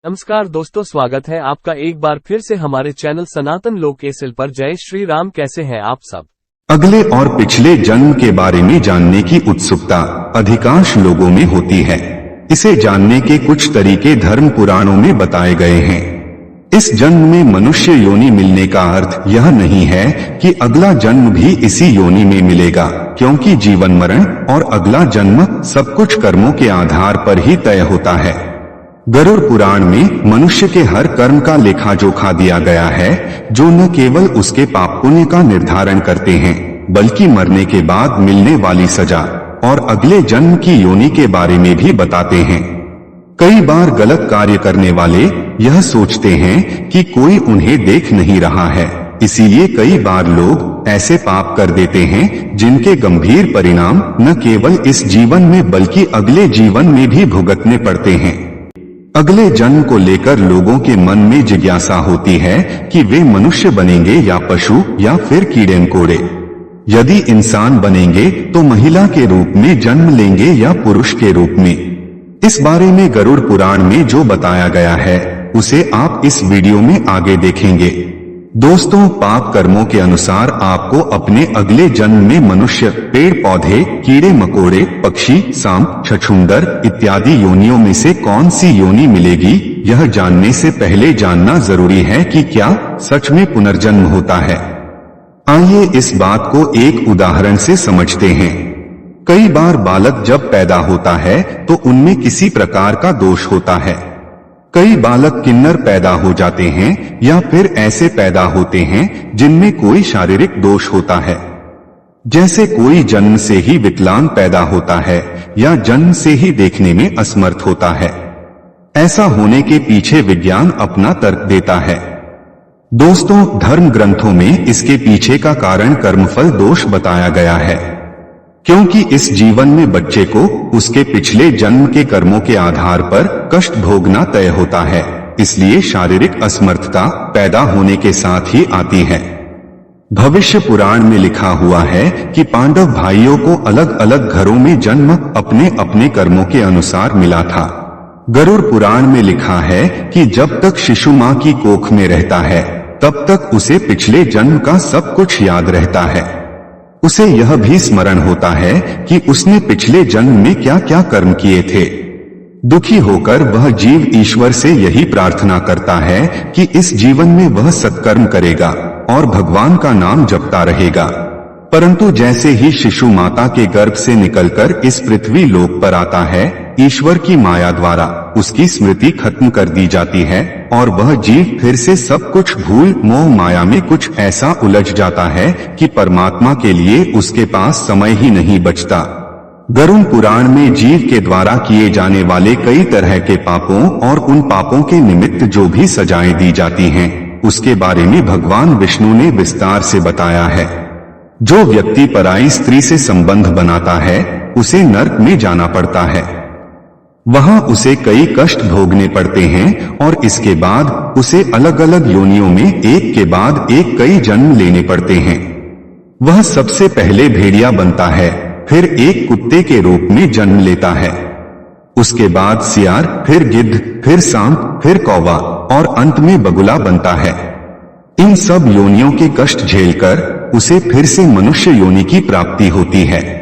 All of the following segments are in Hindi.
नमस्कार दोस्तों, स्वागत है आपका एक बार फिर से हमारे चैनल सनातन लोक एसएल पर। जय श्री राम। कैसे हैं आप सब? अगले और पिछले जन्म के बारे में जानने की उत्सुकता अधिकांश लोगों में होती है। इसे जानने के कुछ तरीके धर्म पुराणों में बताए गए हैं। इस जन्म में मनुष्य योनि मिलने का अर्थ यह नहीं है कि अगला जन्म भी इसी योनि में मिलेगा, क्योंकि जीवन मरण और अगला जन्म सब कुछ कर्मों के आधार पर ही तय होता है। गरुड़ पुराण में मनुष्य के हर कर्म का लेखा जोखा दिया गया है, जो न केवल उसके पाप पुण्य का निर्धारण करते हैं, बल्कि मरने के बाद मिलने वाली सजा और अगले जन्म की योनि के बारे में भी बताते हैं। कई बार गलत कार्य करने वाले यह सोचते हैं कि कोई उन्हें देख नहीं रहा है, इसीलिए कई बार लोग ऐसे पाप कर देते हैं जिनके गंभीर परिणाम न केवल इस जीवन में बल्कि अगले जीवन में भी भुगतने पड़ते हैं। अगले जन्म को लेकर लोगों के मन में जिज्ञासा होती है कि वे मनुष्य बनेंगे या पशु या फिर कीड़े मकोड़े। यदि इंसान बनेंगे तो महिला के रूप में जन्म लेंगे या पुरुष के रूप में। इस बारे में गरुड़ पुराण में जो बताया गया है उसे आप इस वीडियो में आगे देखेंगे। दोस्तों, पाप कर्मों के अनुसार आपको अपने अगले जन्म में मनुष्य, पेड़ पौधे, कीड़े मकोड़े, पक्षी, सांप, छछूंदर इत्यादि योनियों में से कौन सी योनि मिलेगी, यह जानने से पहले जानना जरूरी है कि क्या सच में पुनर्जन्म होता है। आइए इस बात को एक उदाहरण से समझते हैं। कई बार बालक जब पैदा होता है तो उनमें किसी प्रकार का दोष होता है। कई बालक किन्नर पैदा हो जाते हैं या फिर ऐसे पैदा होते हैं जिनमें कोई शारीरिक दोष होता है, जैसे कोई जन्म से ही विकलांग पैदा होता है या जन्म से ही देखने में असमर्थ होता है। ऐसा होने के पीछे विज्ञान अपना तर्क देता है। दोस्तों, धर्म ग्रंथों में इसके पीछे का कारण कर्मफल दोष बताया गया है, क्योंकि इस जीवन में बच्चे को उसके पिछले जन्म के कर्मों के आधार पर कष्ट भोगना तय होता है, इसलिए शारीरिक असमर्थता पैदा होने के साथ ही आती है। भविष्य पुराण में लिखा हुआ है कि पांडव भाइयों को अलग अलग घरों में जन्म अपने अपने कर्मों के अनुसार मिला था। गरुड़ पुराण में लिखा है कि जब तक शिशु मां की कोख में रहता है तब तक उसे पिछले जन्म का सब कुछ याद रहता है। उसे यह भी स्मरण होता है कि उसने पिछले जन्म में क्या क्या कर्म किए थे। दुखी होकर वह जीव ईश्वर से यही प्रार्थना करता है कि इस जीवन में वह सत्कर्म करेगा और भगवान का नाम जपता रहेगा। परंतु जैसे ही शिशु माता के गर्भ से निकलकर इस पृथ्वी लोक पर आता है, ईश्वर की माया द्वारा उसकी स्मृति खत्म कर दी जाती है और वह जीव फिर से सब कुछ भूल मोह माया में कुछ ऐसा उलझ जाता है कि परमात्मा के लिए उसके पास समय ही नहीं बचता। गरुड़ पुराण में जीव के द्वारा किए जाने वाले कई तरह के पापों और उन पापों के निमित्त जो भी सजाएं दी जाती हैं, उसके बारे में भगवान विष्णु ने विस्तार से बताया है। जो व्यक्ति पराई स्त्री से संबंध बनाता है उसे नरक में जाना पड़ता है। वहां उसे कई कष्ट भोगने पड़ते हैं और इसके बाद उसे अलग अलग योनियों में एक के बाद एक कई जन्म लेने पड़ते हैं। वह सबसे पहले भेड़िया बनता है, फिर एक कुत्ते के रूप में जन्म लेता है, उसके बाद सियार, फिर गिद्ध, फिर सांप, फिर कौवा और अंत में बगुला बनता है। इन सब योनियों के कष्ट झेलकर उसे फिर से मनुष्य योनि की प्राप्ति होती है।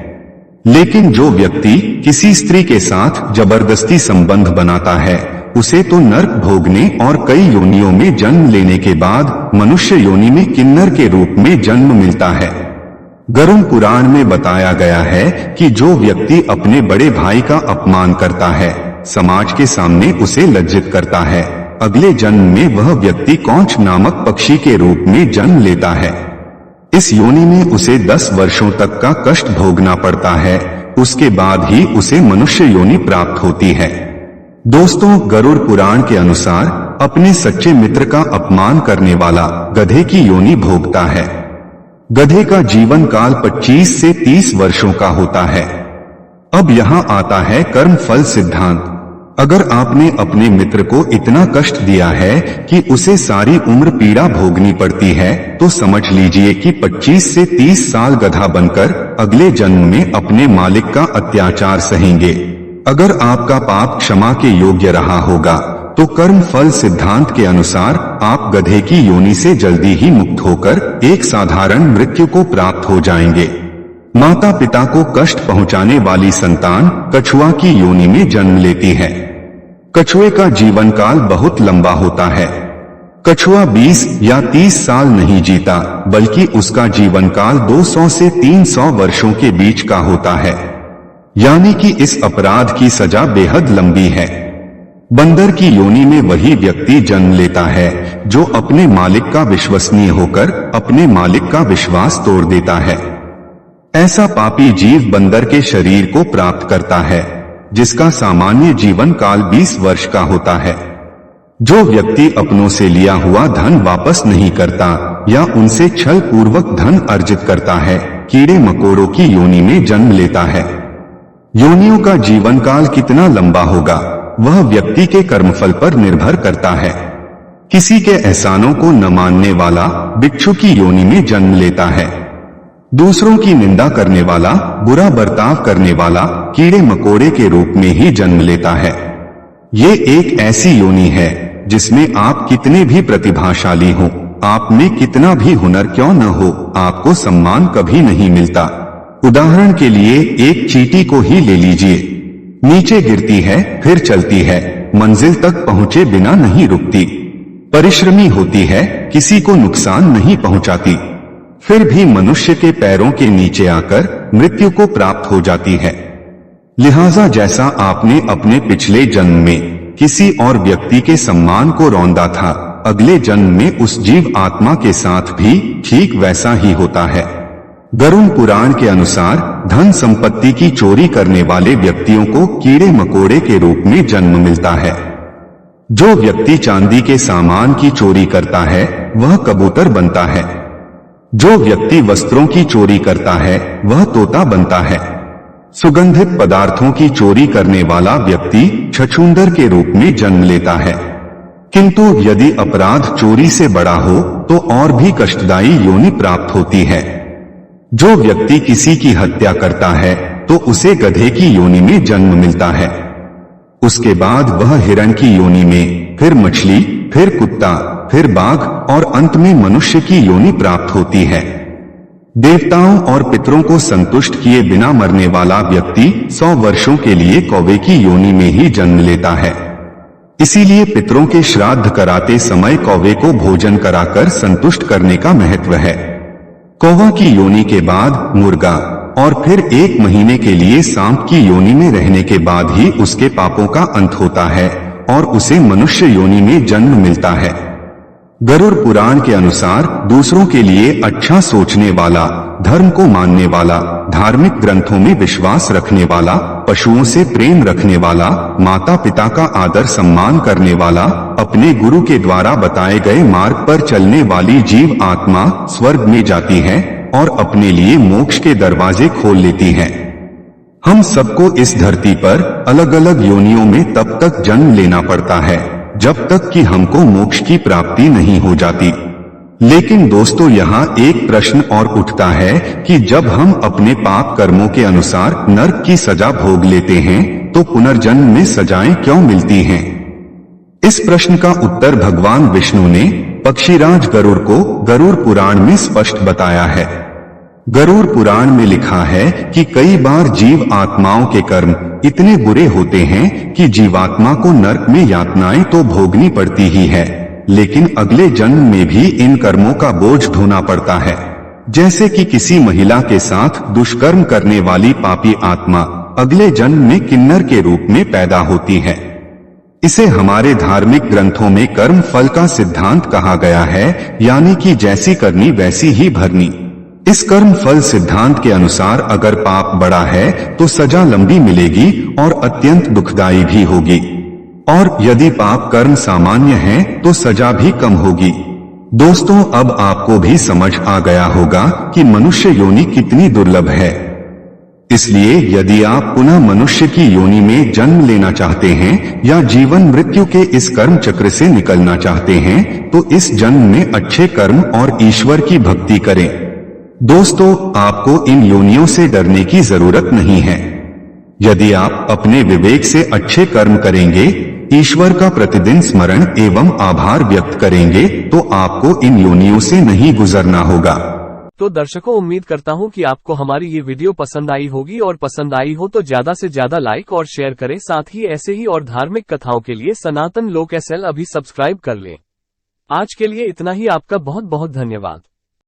लेकिन जो व्यक्ति किसी स्त्री के साथ जबरदस्ती संबंध बनाता है उसे तो नरक भोगने और कई योनियों में जन्म लेने के बाद मनुष्य योनि में किन्नर के रूप में जन्म मिलता है। गरुड़ पुराण में बताया गया है कि जो व्यक्ति अपने बड़े भाई का अपमान करता है, समाज के सामने उसे लज्जित करता है, अगले जन्म में वह व्यक्ति कौंच नामक पक्षी के रूप में जन्म लेता है। इस योनि में उसे 10 वर्षों तक का कष्ट भोगना पड़ता है, उसके बाद ही उसे मनुष्य योनि प्राप्त होती है। दोस्तों, गरुड़ पुराण के अनुसार अपने सच्चे मित्र का अपमान करने वाला गधे की योनि भोगता है। गधे का जीवन काल 25 से 30 वर्षों का होता है। अब यहाँ आता है कर्म फल सिद्धांत। अगर आपने अपने मित्र को इतना कष्ट दिया है कि उसे सारी उम्र पीड़ा भोगनी पड़ती है, तो समझ लीजिए कि 25 से 30 साल गधा बनकर अगले जन्म में अपने मालिक का अत्याचार सहेंगे। अगर आपका पाप क्षमा के योग्य रहा होगा तो कर्म फल सिद्धांत के अनुसार आप गधे की योनि से जल्दी ही मुक्त होकर एक साधारण मृत्यु को प्राप्त हो जाएंगे। माता पिता को कष्ट पहुंचाने वाली संतान कछुआ की योनि में जन्म लेती है। कछुए का जीवन काल बहुत लंबा होता है। कछुआ 20 या 30 साल नहीं जीता, बल्कि उसका जीवन काल 200 से 300 वर्षों के बीच का होता है। यानी कि इस अपराध की सजा बेहद लंबी है। बंदर की योनि में वही व्यक्ति जन्म लेता है जो अपने मालिक का विश्वसनीय होकर अपने मालिक का विश्वास तोड़ देता है। ऐसा पापी जीव बंदर के शरीर को प्राप्त करता है, जिसका सामान्य जीवन काल 20 वर्ष का होता है। जो व्यक्ति अपनों से लिया हुआ धन वापस नहीं करता या उनसे छल पूर्वक धन अर्जित करता है, कीड़े मकोड़ों की योनि में जन्म लेता है। योनियों का जीवन काल कितना लंबा होगा, वह व्यक्ति के कर्मफल पर निर्भर करता है। किसी के एहसानों को न मानने वाला बिच्छू की योनि में जन्म लेता है। दूसरों की निंदा करने वाला, बुरा बर्ताव करने वाला कीड़े मकोड़े के रूप में ही जन्म लेता है। ये एक ऐसी योनि है जिसमें आप कितने भी प्रतिभाशाली हो, आप में कितना भी हुनर क्यों न हो, आपको सम्मान कभी नहीं मिलता। उदाहरण के लिए एक चींटी को ही ले लीजिए। नीचे गिरती है, फिर चलती है, मंजिल तक पहुंचे बिना नहीं रुकती। परिश्रमी होती है, किसी को नुकसान नहीं पहुंचाती, फिर भी मनुष्य के पैरों के नीचे आकर मृत्यु को प्राप्त हो जाती है। लिहाजा जैसा आपने अपने पिछले जन्म में किसी और व्यक्ति के सम्मान को रौंदा था, अगले जन्म में उस जीव आत्मा के साथ भी ठीक वैसा ही होता है। गरुड़ पुराण के अनुसार धन संपत्ति की चोरी करने वाले व्यक्तियों को कीड़े मकोड़े के रूप में जन्म मिलता है। जो व्यक्ति चांदी के सामान की चोरी करता है वह कबूतर बनता है। जो व्यक्ति वस्त्रों की चोरी करता है वह तोता बनता है। सुगंधित पदार्थों की चोरी करने वाला व्यक्ति छछूंदर के रूप में जन्म लेता है। किंतु यदि अपराध चोरी से बड़ा हो तो और भी कष्टदायी योनि प्राप्त होती है। जो व्यक्ति किसी की हत्या करता है तो उसे गधे की योनि में जन्म मिलता है। उसके बाद वह हिरण की योनि में, फिर मछली, फिर कुत्ता, फिर बाघ और अंत में मनुष्य की योनि प्राप्त होती है। देवताओं और पितरों को संतुष्ट किए बिना मरने वाला व्यक्ति 100 वर्षों के लिए कौवे की योनि में ही जन्म लेता है। इसीलिए पितरों के श्राद्ध कराते समय कौवे को भोजन कराकर संतुष्ट करने का महत्व है। कौवा की योनि के बाद मुर्गा और फिर 1 महीने के लिए सांप की योनि में रहने के बाद ही उसके पापों का अंत होता है और उसे मनुष्य योनि में जन्म मिलता है। गरुड़ पुराण के अनुसार दूसरों के लिए अच्छा सोचने वाला, धर्म को मानने वाला, धार्मिक ग्रंथों में विश्वास रखने वाला, पशुओं से प्रेम रखने वाला, माता पिता का आदर सम्मान करने वाला, अपने गुरु के द्वारा बताए गए मार्ग पर चलने वाली जीव आत्मा स्वर्ग में जाती है और अपने लिए मोक्ष के दरवाजे खोल लेती है। हम सबको इस धरती पर अलग अलग योनियों में तब तक जन्म लेना पड़ता है जब तक कि हमको मोक्ष की प्राप्ति नहीं हो जाती। लेकिन दोस्तों, यहाँ एक प्रश्न और उठता है कि जब हम अपने पाप कर्मों के अनुसार नरक की सजा भोग लेते हैं तो पुनर्जन्म में सजाएं क्यों मिलती हैं? इस प्रश्न का उत्तर भगवान विष्णु ने पक्षीराज गरुड़ को गरुड़ पुराण में स्पष्ट बताया है। गरुड़ पुराण में लिखा है कि कई बार जीव आत्माओं के कर्म इतने बुरे होते हैं कि जीवात्मा को नरक में यातनाएं तो भोगनी पड़ती ही है, लेकिन अगले जन्म में भी इन कर्मों का बोझ ढोना पड़ता है। जैसे कि किसी महिला के साथ दुष्कर्म करने वाली पापी आत्मा अगले जन्म में किन्नर के रूप में पैदा होती है। इसे हमारे धार्मिक ग्रंथों में कर्म फल का सिद्धांत कहा गया है, यानी कि जैसी करनी वैसी ही भरनी। इस कर्म फल सिद्धांत के अनुसार अगर पाप बड़ा है तो सजा लंबी मिलेगी और अत्यंत दुखदायी भी होगी, और यदि पाप कर्म सामान्य है तो सजा भी कम होगी। दोस्तों, अब आपको भी समझ आ गया होगा कि मनुष्य योनि कितनी दुर्लभ है। इसलिए यदि आप पुनः मनुष्य की योनि में जन्म लेना चाहते हैं या जीवन मृत्यु के इस कर्म चक्र से निकलना चाहते हैं तो इस जन्म में अच्छे कर्म और ईश्वर की भक्ति करें। दोस्तों, आपको इन योनियों से डरने की जरूरत नहीं है। यदि आप अपने विवेक से अच्छे कर्म करेंगे ईश्वर का प्रतिदिन स्मरण एवं आभार व्यक्त करेंगे तो आपको इन योनियों से नहीं गुजरना होगा। तो दर्शकों, उम्मीद करता हूं कि आपको हमारी ये वीडियो पसंद आई होगी, और पसंद आई हो तो ज्यादा से ज्यादा लाइक और शेयर करें। साथ ही ऐसे ही और धार्मिक कथाओं के लिए सनातन लोक SL अभी सब्सक्राइब कर लें। आज के लिए इतना ही। आपका बहुत बहुत धन्यवाद।